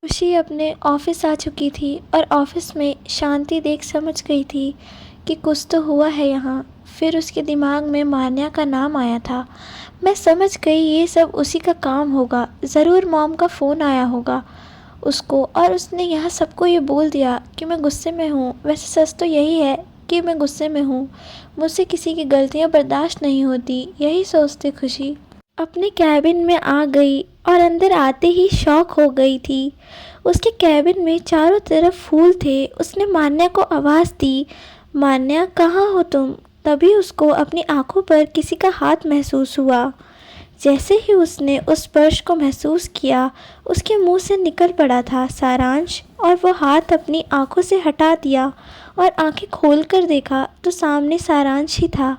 खुशी अपने ऑफिस आ चुकी थी और ऑफिस में शांति देख समझ गई थी कि कुछ तो हुआ है यहाँ। फिर उसके दिमाग में मान्या का नाम आया था। मैं समझ गई ये सब उसी का काम होगा। ज़रूर मॉम का फ़ोन आया होगा उसको और उसने यहाँ सबको ये बोल दिया कि मैं गुस्से में हूँ। वैसे सच तो यही है कि मैं गुस्से में हूँ। मुझसे किसी की गलतियाँ बर्दाश्त नहीं होती, यही सोचते खुशी अपने कैबिन में आ गई और अंदर आते ही शॉक हो गई थी। उसके कैबिन में चारों तरफ फूल थे। उसने मान्या को आवाज़ दी, मान्या कहाँ हो तुम? तभी उसको अपनी आंखों पर किसी का हाथ महसूस हुआ। जैसे ही उसने उस स्पर्श को महसूस किया, उसके मुंह से निकल पड़ा था सारांश, और वो हाथ अपनी आंखों से हटा दिया और आंखें खोल कर देखा तो सामने सारांश ही था।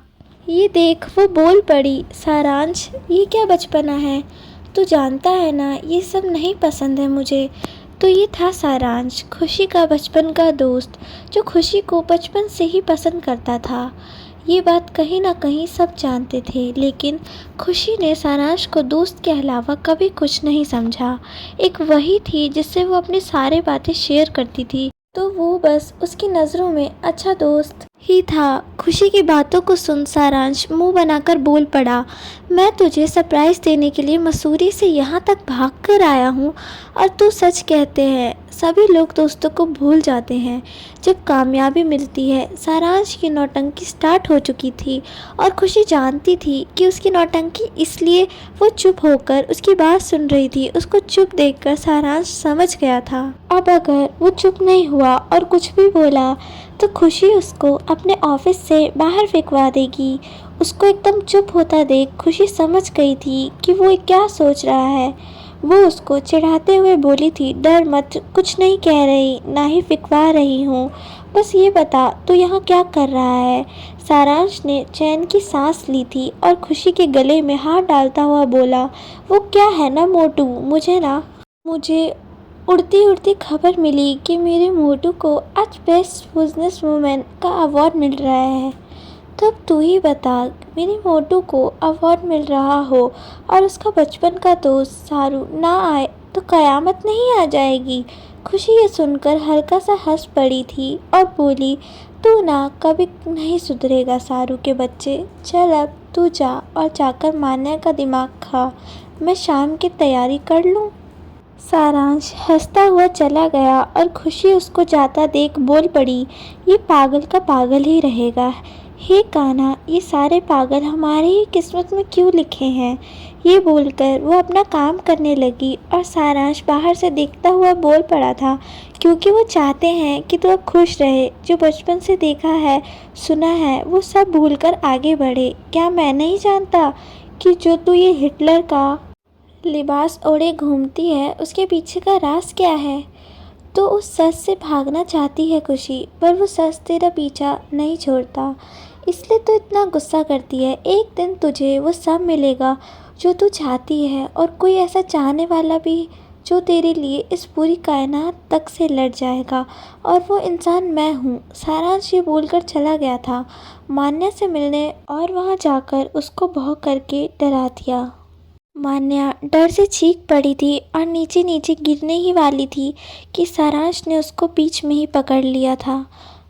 ये देख वो बोल पड़ी, सारांश ये क्या बचपना है? तू जानता है ना ये सब नहीं पसंद है मुझे। तो ये था सारांश, खुशी का बचपन का दोस्त, जो खुशी को बचपन से ही पसंद करता था। ये बात कहीं ना कहीं सब जानते थे, लेकिन खुशी ने सारांश को दोस्त के अलावा कभी कुछ नहीं समझा। एक वही थी जिससे वो अपनी सारी बातें शेयर करती थी, तो वो बस उसकी नज़रों में अच्छा दोस्त ही था। खुशी की बातों को सुन सारांश मुंह बनाकर बोल पड़ा, मैं तुझे सरप्राइज़ देने के लिए मसूरी से यहाँ तक भाग कर आया हूँ और तू सच कहते हैं। सभी लोग दोस्तों को भूल जाते हैं जब कामयाबी मिलती है। सारांश की नौटंकी स्टार्ट हो चुकी थी और खुशी जानती थी कि उसकी नौटंकी, इसलिए वो चुप होकर उसकी बात सुन रही थी। उसको चुप देखकर सारांश समझ गया था अब अगर वो चुप नहीं हुआ और कुछ भी बोला तो खुशी उसको अपने ऑफिस से बाहर फेंकवा देगी। उसको एकदम चुप होता देख खुशी समझ गई थी कि वो क्या सोच रहा है। वो उसको चिढ़ाते हुए बोली थी, डर मत, कुछ नहीं कह रही, ना ही फिकवा रही हूँ। बस ये बता तू यहाँ क्या कर रहा है? सारांश ने चैन की सांस ली थी और खुशी के गले में हाथ डालता हुआ बोला, वो क्या है ना मोटू, मुझे उड़ती उड़ती खबर मिली कि मेरे मोटू को आज बेस्ट बिजनेस वूमेन का अवार्ड मिल रहा है। तो अब तू ही बता, मेरे मोटू को अवार्ड मिल रहा हो और उसका बचपन का दोस्त सारू ना आए तो कयामत नहीं आ जाएगी। खुशी ये सुनकर हल्का सा हंस पड़ी थी और बोली, तू ना कभी नहीं सुधरेगा सारू के बच्चे। चल अब तू जा और जाकर मान्या का दिमाग खा। मैं शाम की तैयारी कर लूँ। सारांश हंसता हुआ चला गया और खुशी उसको जाता देख बोल पड़ी, ये पागल का पागल ही रहेगा। हे कान्हा, ये सारे पागल हमारी ही किस्मत में क्यों लिखे हैं? ये बोलकर वो अपना काम करने लगी और सारांश बाहर से देखता हुआ बोल पड़ा था, क्योंकि वो चाहते हैं कि तू अब खुश रहे। जो बचपन से देखा है, सुना है, वो सब भूलकर आगे बढ़े। क्या मैं नहीं जानता कि जो तू ये हिटलर का लिबास ओढ़े घूमती है उसके पीछे का राज क्या है? तो उस सच से भागना चाहती है खुशी, पर वो सच तेरा पीछा नहीं छोड़ता, इसलिए तो इतना गुस्सा करती है। एक दिन तुझे वो सब मिलेगा जो तू चाहती है, और कोई ऐसा चाहने वाला भी जो तेरे लिए इस पूरी कायनात तक से लड़ जाएगा, और वो इंसान मैं हूँ। सारांश ये बोलकर चला गया था मान्या से मिलने और वहाँ जाकर उसको भौं करके डरा दिया। मान्या डर से चीख पड़ी थी और नीचे नीचे गिरने ही वाली थी कि सारांश ने उसको बीच में ही पकड़ लिया था।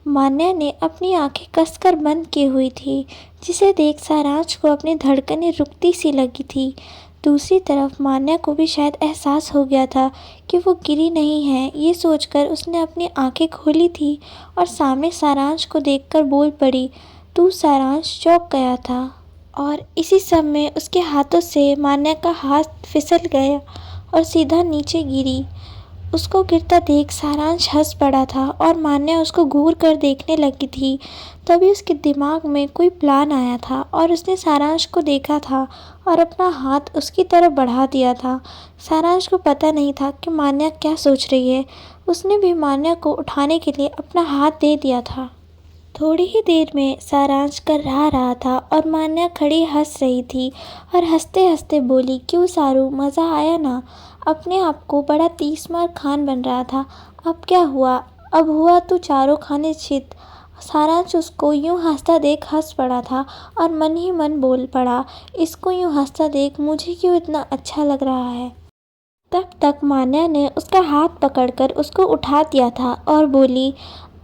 मान्या ने अपनी आंखें कसकर बंद की हुई थी, जिसे देख सारांश को अपनी धड़कनें रुकती सी लगी थी। दूसरी तरफ मान्या को भी शायद एहसास हो गया था कि वो गिरी नहीं है। ये सोचकर उसने अपनी आंखें खोली थी और सामने सारांश को देखकर बोल पड़ी, तू? सारांश चौंक गया था और इसी सब में उसके हाथों से मान्या का हाथ फिसल गया और सीधा नीचे गिरी। उसको गिरता देख सारांश हंस पड़ा था और मान्या उसको घूर कर देखने लगी थी। तभी उसके दिमाग में कोई प्लान आया था और उसने सारांश को देखा था और अपना हाथ उसकी तरफ बढ़ा दिया था। सारांश को पता नहीं था कि मान्या क्या सोच रही है। उसने भी मान्या को उठाने के लिए अपना हाथ दे दिया था। थोड़ी ही देर में सारांश कर रहा था और मान्या खड़ी हंस रही थी और हंसते हंसते बोली, क्यों सारू, मज़ा आया ना? अपने आप को बड़ा तीसमार खान बन रहा था। अब क्या हुआ? अब हुआ तो चारों खाने चित। सारांश उसको यूं हंसता देख हंस पड़ा था और मन ही मन बोल पड़ा, इसको यूं हंसता देख मुझे क्यों इतना अच्छा लग रहा है। तब तक मान्या ने उसका हाथ पकड़कर उसको उठा दिया था और बोली,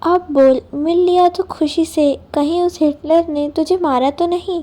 अब बोल, मिल लिया तो खुशी से, कहीं उस हिटलर ने तुझे मारा तो नहीं।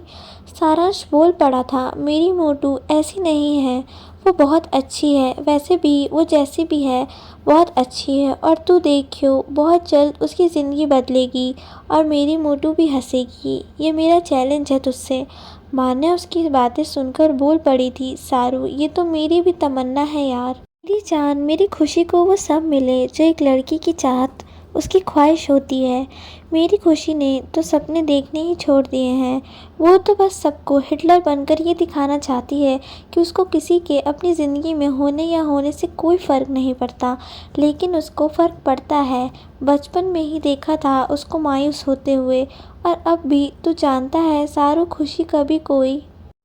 सारांश बोल पड़ा था, मेरी मोटू ऐसी नहीं है, वो बहुत अच्छी है, वैसे भी वो जैसी भी है बहुत अच्छी है, और तू देखियो बहुत जल्द उसकी ज़िंदगी बदलेगी और मेरी मोटू भी हंसेगी। ये मेरा चैलेंज है तुझसे। मान्या उसकी बातें सुनकर बोल पड़ी थी, सारू ये तो मेरी भी तमन्ना है यार। मेरी जान, मेरी खुशी को वो सब मिले जो एक लड़की की चाहत, उसकी ख्वाहिश होती है। मेरी खुशी ने तो सपने देखने ही छोड़ दिए हैं। वो तो बस सबको हिटलर बनकर ये दिखाना चाहती है कि उसको किसी के अपनी ज़िंदगी में होने या होने से कोई फ़र्क नहीं पड़ता, लेकिन उसको फ़र्क पड़ता है। बचपन में ही देखा था उसको मायूस होते हुए, और अब भी। तू जानता है सारू, खुशी कभी कोई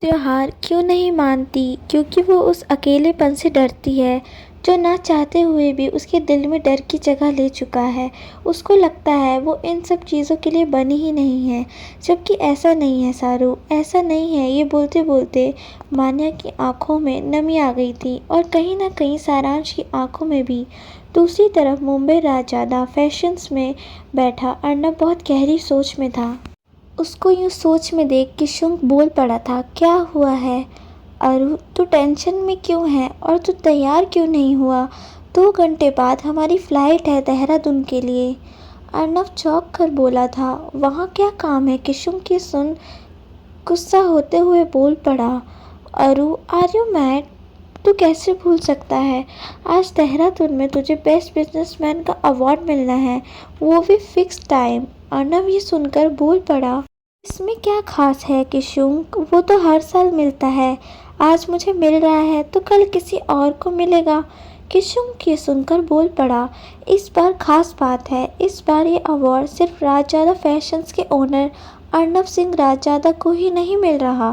त्योहार क्यों नहीं मानती, क्योंकि वो उस अकेलेपन से डरती है जो ना चाहते हुए भी उसके दिल में डर की जगह ले चुका है। उसको लगता है वो इन सब चीज़ों के लिए बनी ही नहीं है, जबकि ऐसा नहीं है सारू, ऐसा नहीं है। ये बोलते बोलते मान्या की आंखों में नमी आ गई थी, और कहीं ना कहीं सारांश की आंखों में भी। दूसरी तरफ मुंबई राजजादा फैशंस में बैठा अर्नब बहुत गहरी सोच में था। उसको यूँ सोच में देख के शुंग बोल पड़ा था, क्या हुआ है अरु, तू टेंशन में क्यों है और तू तैयार क्यों नहीं हुआ? 2 घंटे बाद हमारी फ़्लाइट है देहरादून के लिए। अर्नव चौंक कर बोला था, वहाँ क्या काम है? किशुंग की सुन गुस्सा होते हुए बोल पड़ा, अरु आर यू मैड? तू कैसे भूल सकता है? आज देहरादून में तुझे बेस्ट बिजनेसमैन का अवार्ड मिलना है, वो भी फिक्स टाइम। अर्नव ये सुनकर बोल पड़ा, इसमें क्या खास है किशुंग, वो तो हर साल मिलता है। आज मुझे मिल रहा है तो कल किसी और को मिलेगा। किशुंग ये सुनकर बोल पड़ा, इस बार खास बात है, इस बार ये अवार्ड सिर्फ राजजादा फैशंस के ओनर अर्नब सिंह राजजादा को ही नहीं मिल रहा,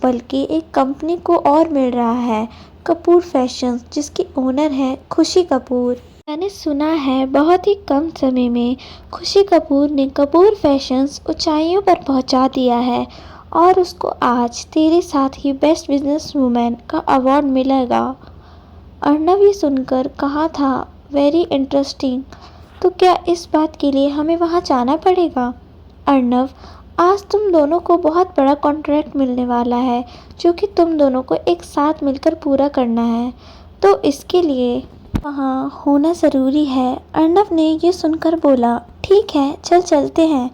बल्कि एक कंपनी को और मिल रहा है, कपूर फैशंस, जिसकी ओनर है खुशी कपूर। मैंने सुना है बहुत ही कम समय में खुशी कपूर ने कपूर फैशंस ऊंचाइयों पर पहुंचा दिया है, और उसको आज तेरे साथ ही बेस्ट बिजनेस वूमेन का अवार्ड मिलेगा। अर्नब ये सुनकर कहा था, वेरी इंटरेस्टिंग, तो क्या इस बात के लिए हमें वहाँ जाना पड़ेगा? अर्नब, आज तुम दोनों को बहुत बड़ा कॉन्ट्रैक्ट मिलने वाला है, जो कि तुम दोनों को एक साथ मिलकर पूरा करना है, तो इसके लिए वहाँ होना ज़रूरी है। अर्नब ने ये सुनकर बोला, ठीक है चल चलते हैं।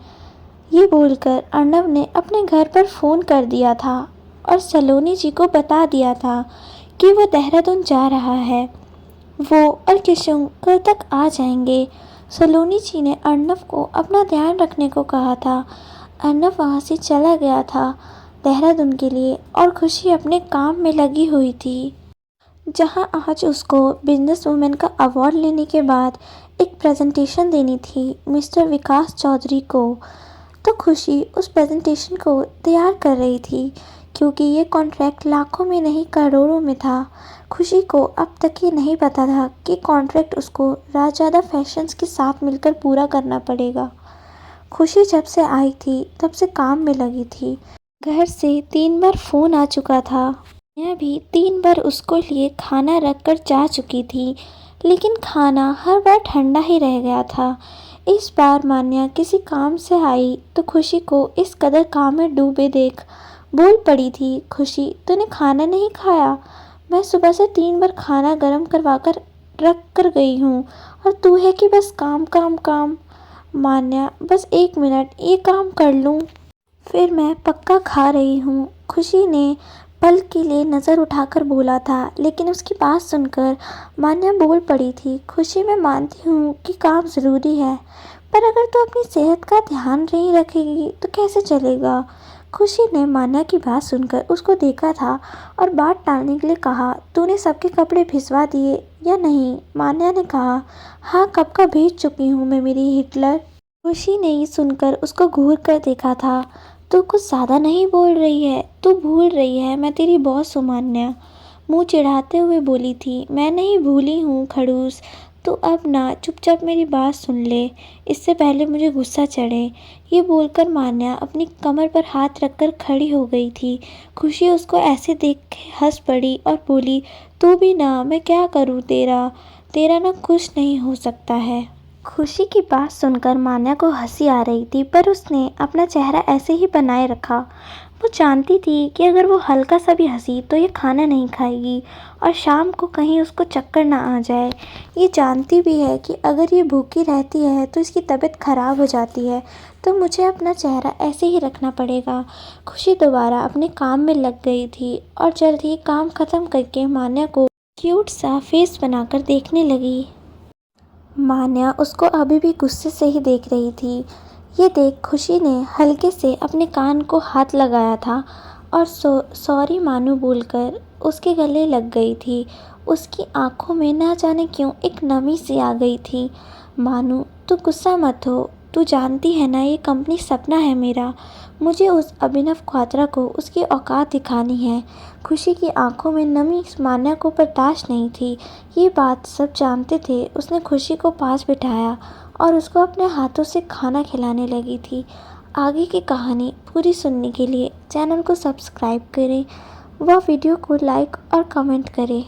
ये बोलकर अर्नब ने अपने घर पर फ़ोन कर दिया था और सलोनी जी को बता दिया था कि वो देहरादून जा रहा है। वो और किशुंग कल तक आ जाएंगे। सलोनी जी ने अर्नब को अपना ध्यान रखने को कहा था। अर्नब वहाँ से चला गया था देहरादून के लिए, और खुशी अपने काम में लगी हुई थी, जहां आज उसको बिजनेस वूमेन का अवार्ड लेने के बाद एक प्रेजेंटेशन देनी थी मिस्टर विकास चौधरी को। तो खुशी उस प्रेजेंटेशन को तैयार कर रही थी, क्योंकि ये कॉन्ट्रैक्ट लाखों में नहीं करोड़ों में था। खुशी को अब तक ये नहीं पता था कि कॉन्ट्रैक्ट उसको राजजादा फैशंस के साथ मिलकर पूरा करना पड़ेगा। खुशी जब से आई थी तब से काम में लगी थी। घर से 3 बार फ़ोन आ चुका था। मैं भी 3 बार उसको लिए खाना रख कर जा चुकी थी, लेकिन खाना हर बार ठंडा ही रह गया था। इस बार मान्या किसी काम से आई तो खुशी को इस कदर काम में डूबे देख बोल पड़ी थी, खुशी तूने खाना नहीं खाया? मैं सुबह से 3 बार खाना गर्म करवा कर रख कर गई हूँ, और तू है कि बस काम काम काम। मान्या, बस 1 मिनट, ये काम कर लूँ फिर मैं पक्का खा रही हूँ। खुशी ने पल के लिए नज़र उठाकर बोला था, लेकिन उसकी बात सुनकर मान्या बोल पड़ी थी, खुशी मैं मानती हूँ कि काम ज़रूरी है, पर अगर तू अपनी सेहत का ध्यान नहीं रखेगी तो कैसे चलेगा? खुशी ने मान्या की बात सुनकर उसको देखा था और बात टालने के लिए कहा, तूने सबके कपड़े भिजवा दिए या नहीं? मान्या ने कहा, हाँ कब का भेज चुकी हूँ मैं मेरी हिटलर। खुशी ने ये सुनकर उसको घूर कर देखा था, तू कुछ ज़्यादा नहीं बोल रही है? तू भूल रही है मैं तेरी बॉस हूँ मान्या। मुँह चिढ़ाते हुए बोली थी, मैं नहीं भूली हूँ खड़ूस, तू अब ना चुपचाप मेरी बात सुन ले, इससे पहले मुझे गुस्सा चढ़े। ये बोलकर मान्या अपनी कमर पर हाथ रखकर खड़ी हो गई थी। खुशी उसको ऐसे देख के हंस पड़ी और बोली, तू भी ना, मैं क्या करूँ तेरा तेरा ना कुछ नहीं हो सकता है। खुशी की बात सुनकर मान्या को हंसी आ रही थी, पर उसने अपना चेहरा ऐसे ही बनाए रखा। वो जानती थी कि अगर वो हल्का सा भी हंसी तो ये खाना नहीं खाएगी और शाम को कहीं उसको चक्कर ना आ जाए। ये जानती भी है कि अगर ये भूखी रहती है तो इसकी तबीयत खराब हो जाती है, तो मुझे अपना चेहरा ऐसे ही रखना पड़ेगा। खुशी दोबारा अपने काम में लग गई थी और जल्द ही काम ख़त्म करके मान्या को क्यूट सा फेस बनाकर देखने लगी। मान्या उसको अभी भी गुस्से से ही देख रही थी। ये देख खुशी ने हल्के से अपने कान को हाथ लगाया था और सॉरी मानू बोलकर उसके गले लग गई थी। उसकी आंखों में ना जाने क्यों एक नमी सी आ गई थी। मानू, तू गुस्सा मत हो, तू जानती है ना ये कंपनी सपना है मेरा। मुझे उस अभिनव क्वात्रा को उसकी औकात दिखानी है। खुशी की आंखों में नमी मान्या को बर्दाश्त नहीं थी। ये बात सब जानते थे। उसने खुशी को पास बिठाया और उसको अपने हाथों से खाना खिलाने लगी थी। आगे की कहानी पूरी सुनने के लिए चैनल को सब्सक्राइब करें व वीडियो को लाइक और कमेंट करें।